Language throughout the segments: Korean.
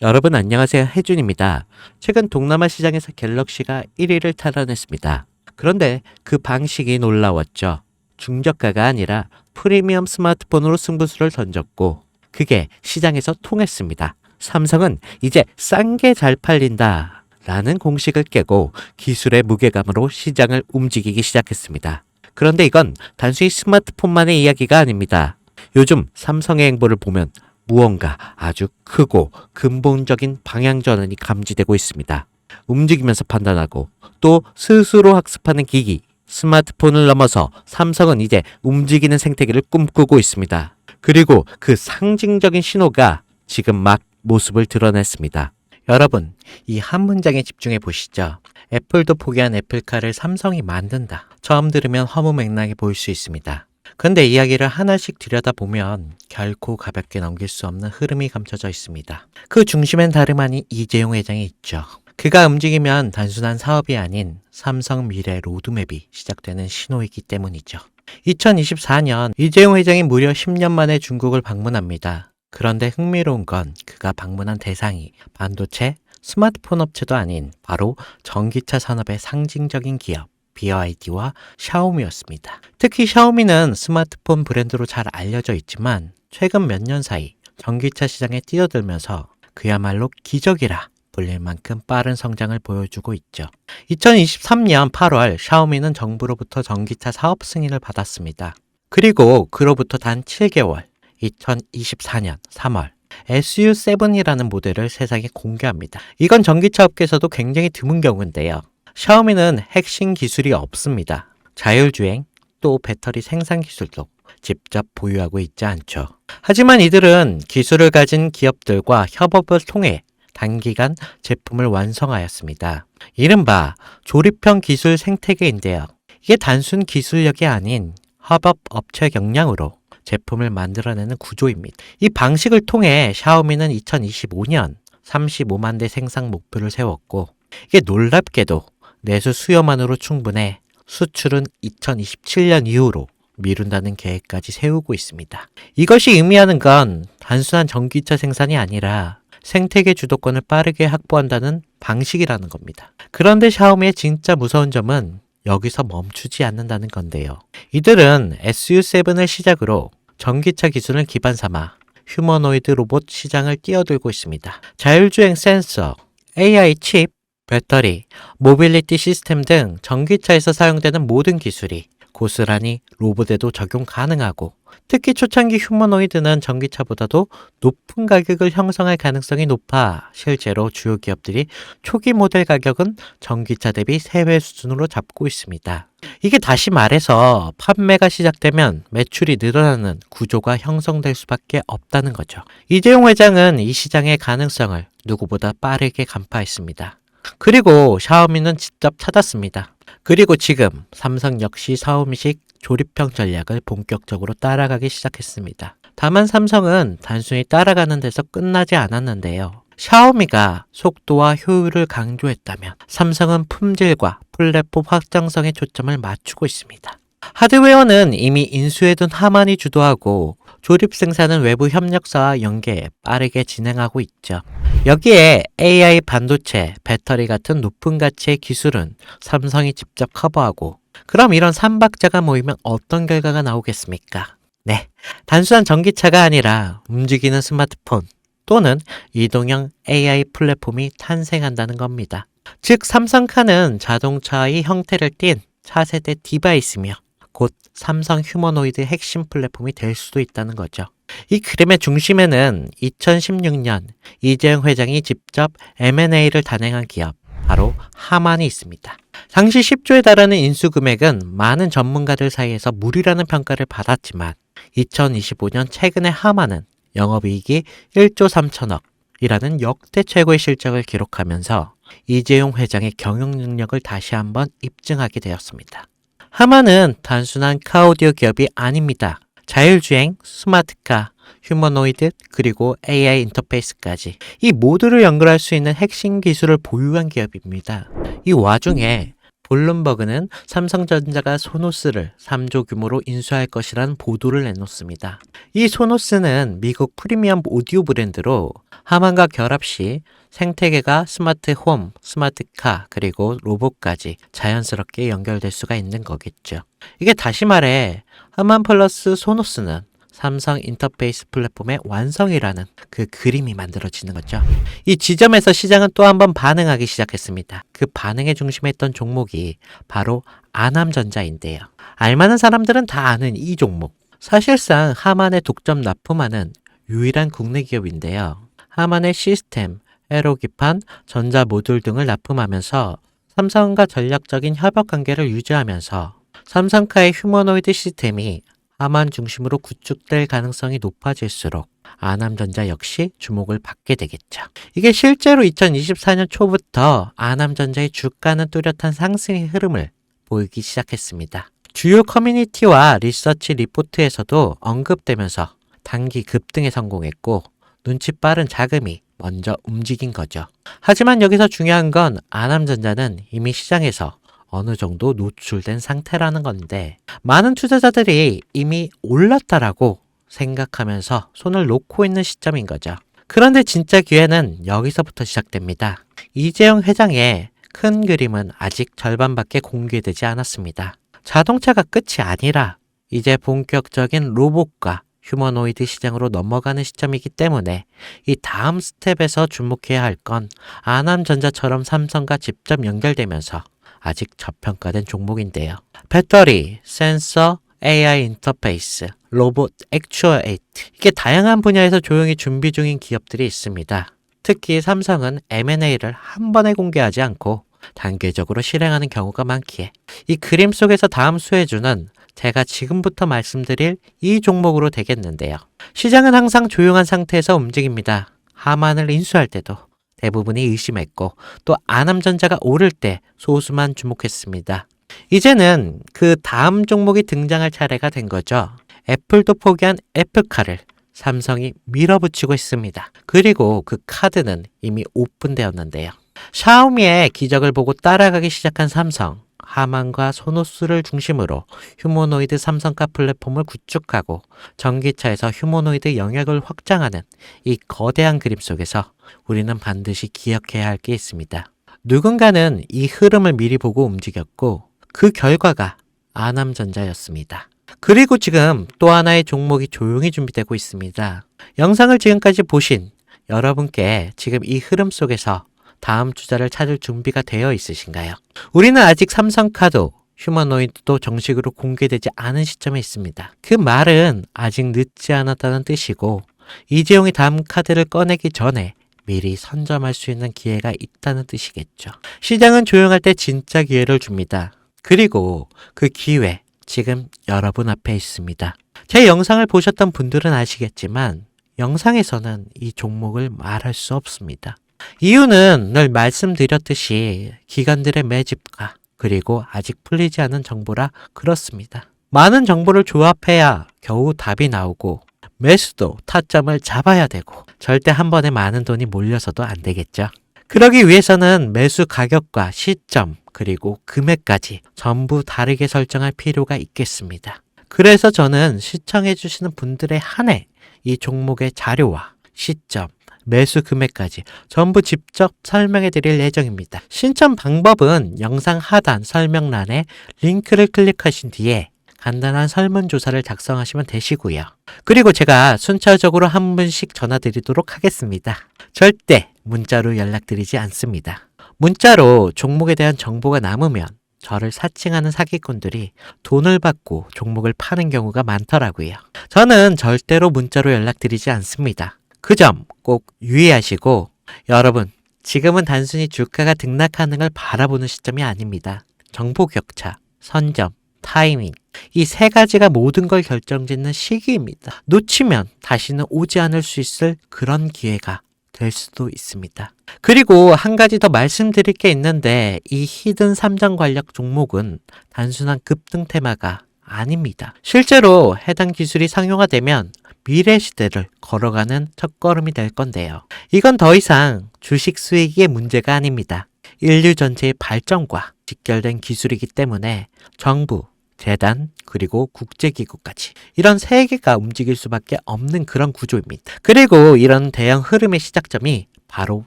여러분 안녕하세요. 혜준입니다. 최근 동남아 시장에서 갤럭시가 1위를 탈환했습니다. 그런데 그 방식이 놀라웠죠. 중저가가 아니라 프리미엄 스마트폰으로 승부수를 던졌고 그게 시장에서 통했습니다. 삼성은 이제 싼 게 잘 팔린다 라는 공식을 깨고 기술의 무게감으로 시장을 움직이기 시작했습니다. 그런데 이건 단순히 스마트폰만의 이야기가 아닙니다. 요즘 삼성의 행보를 보면 무언가 아주 크고 근본적인 방향 전환이 감지되고 있습니다. 움직이면서 판단하고 또 스스로 학습하는 기기, 스마트폰을 넘어서 삼성은 이제 움직이는 생태계를 꿈꾸고 있습니다. 그리고 그 상징적인 신호가 지금 막 모습을 드러냈습니다. 여러분, 이 한 문장에 집중해 보시죠. 애플도 포기한 애플카를 삼성이 만든다. 처음 들으면 허무맹랑해 보일 수 있습니다. 근데 이야기를 하나씩 들여다보면 결코 가볍게 넘길 수 없는 흐름이 감춰져 있습니다. 그 중심엔 다름 아닌 이재용 회장이 있죠. 그가 움직이면 단순한 사업이 아닌 삼성 미래 로드맵이 시작되는 신호이기 때문이죠. 2024년 이재용 회장이 무려 10년 만에 중국을 방문합니다. 그런데 흥미로운 건 그가 방문한 대상이 반도체, 스마트폰 업체도 아닌 바로 전기차 산업의 상징적인 기업 BYD와 샤오미였습니다. 특히 샤오미는 스마트폰 브랜드로 잘 알려져 있지만 최근 몇 년 사이 전기차 시장에 뛰어들면서 그야말로 기적이라 불릴 만큼 빠른 성장을 보여주고 있죠. 2023년 8월 샤오미는 정부로부터 전기차 사업 승인을 받았습니다. 그리고 그로부터 단 7개월, 2024년 3월 SU7이라는 모델을 세상에 공개합니다. 이건 전기차 업계에서도 굉장히 드문 경우인데요. 샤오미는 핵심 기술이 없습니다. 자율주행, 또 배터리 생산 기술도 직접 보유하고 있지 않죠. 하지만 이들은 기술을 가진 기업들과 협업을 통해 단기간 제품을 완성하였습니다. 이른바 조립형 기술 생태계인데요. 이게 단순 기술력이 아닌 협업 업체 역량으로 제품을 만들어내는 구조입니다. 이 방식을 통해 샤오미는 2025년 35만 대 생산 목표를 세웠고 이게 놀랍게도 내수 수요만으로 충분해 수출은 2027년 이후로 미룬다는 계획까지 세우고 있습니다. 이것이 의미하는 건 단순한 전기차 생산이 아니라 생태계 주도권을 빠르게 확보한다는 방식이라는 겁니다. 그런데 샤오미의 진짜 무서운 점은 여기서 멈추지 않는다는 건데요. 이들은 SU7을 시작으로 전기차 기술을 기반 삼아 휴머노이드 로봇 시장을 뛰어들고 있습니다. 자율주행 센서, AI 칩, 배터리, 모빌리티 시스템 등 전기차에서 사용되는 모든 기술이 고스란히 로봇에도 적용 가능하고 특히 초창기 휴머노이드는 전기차보다도 높은 가격을 형성할 가능성이 높아 실제로 주요 기업들이 초기 모델 가격은 전기차 대비 3배 수준으로 잡고 있습니다. 이게 다시 말해서 판매가 시작되면 매출이 늘어나는 구조가 형성될 수밖에 없다는 거죠. 이재용 회장은 이 시장의 가능성을 누구보다 빠르게 간파했습니다. 그리고 샤오미는 직접 찾았습니다. 그리고 지금 삼성 역시 샤오미식 조립형 전략을 본격적으로 따라가기 시작했습니다. 다만 삼성은 단순히 따라가는 데서 끝나지 않았는데요. 샤오미가 속도와 효율을 강조했다면 삼성은 품질과 플랫폼 확장성에 초점을 맞추고 있습니다. 하드웨어는 이미 인수해둔 하만이 주도하고 조립 생산은 외부 협력사와 연계 빠르게 진행하고 있죠. 여기에 AI 반도체, 배터리 같은 높은 가치의 기술은 삼성이 직접 커버하고 그럼 이런 삼박자가 모이면 어떤 결과가 나오겠습니까? 네, 단순한 전기차가 아니라 움직이는 스마트폰 또는 이동형 AI 플랫폼이 탄생한다는 겁니다. 즉 삼성카는 자동차의 형태를 띤 차세대 디바이스며 곧 삼성 휴머노이드 핵심 플랫폼이 될 수도 있다는 거죠. 이 그림의 중심에는 2016년 이재용 회장이 직접 M&A를 단행한 기업, 바로 하만이 있습니다. 당시 10조에 달하는 인수 금액은 많은 전문가들 사이에서 무리라는 평가를 받았지만 2025년 최근에 하만은 영업이익이 1조 3천억이라는 역대 최고의 실적을 기록하면서 이재용 회장의 경영 능력을 다시 한번 입증하게 되었습니다. 하만은 단순한 카오디오 기업이 아닙니다. 자율주행, 스마트카, 휴머노이드, 그리고 AI 인터페이스까지 이 모두를 연결할 수 있는 핵심 기술을 보유한 기업입니다. 이 와중에 블룸버그는 삼성전자가 소노스를 3조 규모로 인수할 것이라는 보도를 내놓습니다. 이 소노스는 미국 프리미엄 오디오 브랜드로 하만과 결합 시 생태계가 스마트 홈, 스마트카, 그리고 로봇까지 자연스럽게 연결될 수가 있는 거겠죠. 이게 다시 말해 하만 플러스 소노스는 삼성 인터페이스 플랫폼의 완성이라는 그 그림이 만들어지는 거죠. 이 지점에서 시장은 또 한 번 반응하기 시작했습니다. 그 반응의 중심에 있던 종목이 바로 아남전자인데요. 알만한 사람들은 다 아는 이 종목. 사실상 하만에 독점 납품하는 유일한 국내 기업인데요. 하만의 시스템, 에로기판, 전자 모듈 등을 납품하면서 삼성과 전략적인 협업 관계를 유지하면서 삼성카의 휴머노이드 시스템이 하만 중심으로 구축될 가능성이 높아질수록 아남전자 역시 주목을 받게 되겠죠. 이게 실제로 2024년 초부터 아남전자의 주가는 뚜렷한 상승의 흐름을 보이기 시작했습니다. 주요 커뮤니티와 리서치 리포트에서도 언급되면서 단기 급등에 성공했고 눈치 빠른 자금이 먼저 움직인 거죠. 하지만 여기서 중요한 건 아남전자는 이미 시장에서 어느 정도 노출된 상태라는 건데 많은 투자자들이 이미 올랐다라고 생각하면서 손을 놓고 있는 시점인 거죠. 그런데 진짜 기회는 여기서부터 시작됩니다. 이재용 회장의 큰 그림은 아직 절반밖에 공개되지 않았습니다. 자동차가 끝이 아니라 이제 본격적인 로봇과 휴머노이드 시장으로 넘어가는 시점이기 때문에 이 다음 스텝에서 주목해야 할 건 아남전자처럼 삼성과 직접 연결되면서 아직 저평가된 종목인데요. 배터리, 센서, AI 인터페이스, 로봇, 액추어에이트 이게 다양한 분야에서 조용히 준비 중인 기업들이 있습니다. 특히 삼성은 M&A를 한 번에 공개하지 않고 단계적으로 실행하는 경우가 많기에 이 그림 속에서 다음 수혜주는 제가 지금부터 말씀드릴 이 종목으로 되겠는데요. 시장은 항상 조용한 상태에서 움직입니다. 하만을 인수할 때도 대부분이 의심했고 또 아남전자가 오를 때 소수만 주목했습니다. 이제는 그 다음 종목이 등장할 차례가 된 거죠. 애플도 포기한 애플카를 삼성이 밀어붙이고 있습니다. 그리고 그 카드는 이미 오픈되었는데요. 샤오미의 기적을 보고 따라가기 시작한 삼성, 하만과 소노스를 중심으로 휴머노이드 삼성카 플랫폼을 구축하고 전기차에서 휴머노이드 영역을 확장하는 이 거대한 그림 속에서 우리는 반드시 기억해야 할 게 있습니다. 누군가는 이 흐름을 미리 보고 움직였고 그 결과가 아남전자였습니다. 그리고 지금 또 하나의 종목이 조용히 준비되고 있습니다. 영상을 지금까지 보신 여러분께 지금 이 흐름 속에서 다음 투자를 찾을 준비가 되어 있으신가요? 우리는 아직 삼성카도 휴머노이드도 정식으로 공개되지 않은 시점에 있습니다. 그 말은 아직 늦지 않았다는 뜻이고 이재용이 다음 카드를 꺼내기 전에 미리 선점할 수 있는 기회가 있다는 뜻이겠죠. 시장은 조용할 때 진짜 기회를 줍니다. 그리고 그 기회 지금 여러분 앞에 있습니다. 제 영상을 보셨던 분들은 아시겠지만 영상에서는 이 종목을 말할 수 없습니다. 이유는 늘 말씀드렸듯이 기관들의 매집과 그리고 아직 풀리지 않은 정보라 그렇습니다. 많은 정보를 조합해야 겨우 답이 나오고 매수도 타점을 잡아야 되고 절대 한 번에 많은 돈이 몰려서도 안 되겠죠. 그러기 위해서는 매수 가격과 시점 그리고 금액까지 전부 다르게 설정할 필요가 있겠습니다. 그래서 저는 시청해 주시는 분들에 한해 이 종목의 자료와 시점 매수 금액까지 전부 직접 설명해 드릴 예정입니다. 신청 방법은 영상 하단 설명란에 링크를 클릭하신 뒤에 간단한 설문조사를 작성하시면 되시고요. 그리고 제가 순차적으로 한 분씩 전화 드리도록 하겠습니다. 절대 문자로 연락드리지 않습니다. 문자로 종목에 대한 정보가 남으면 저를 사칭하는 사기꾼들이 돈을 받고 종목을 파는 경우가 많더라고요. 저는 절대로 문자로 연락드리지 않습니다. 그 점 꼭 유의하시고 여러분 지금은 단순히 주가가 등락하는 걸 바라보는 시점이 아닙니다. 정보 격차, 선점, 타이밍 이 세 가지가 모든 걸 결정짓는 시기입니다. 놓치면 다시는 오지 않을 수 있을 그런 기회가 될 수도 있습니다. 그리고 한 가지 더 말씀드릴 게 있는데 이 히든 삼정 관련 종목은 단순한 급등 테마가 아닙니다. 실제로 해당 기술이 상용화되면 미래 시대를 걸어가는 첫걸음이 될 건데요. 이건 더 이상 주식 수익의 문제가 아닙니다. 인류 전체의 발전과 직결된 기술이기 때문에 정부, 재단, 그리고 국제기구까지 이런 세 개가 움직일 수밖에 없는 그런 구조입니다. 그리고 이런 대형 흐름의 시작점이 바로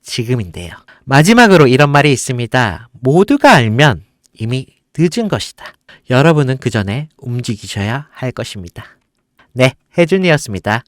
지금인데요. 마지막으로 이런 말이 있습니다. 모두가 알면 이미 늦은 것이다. 여러분은 그 전에 움직이셔야 할 것입니다. 네, 혜준이었습니다.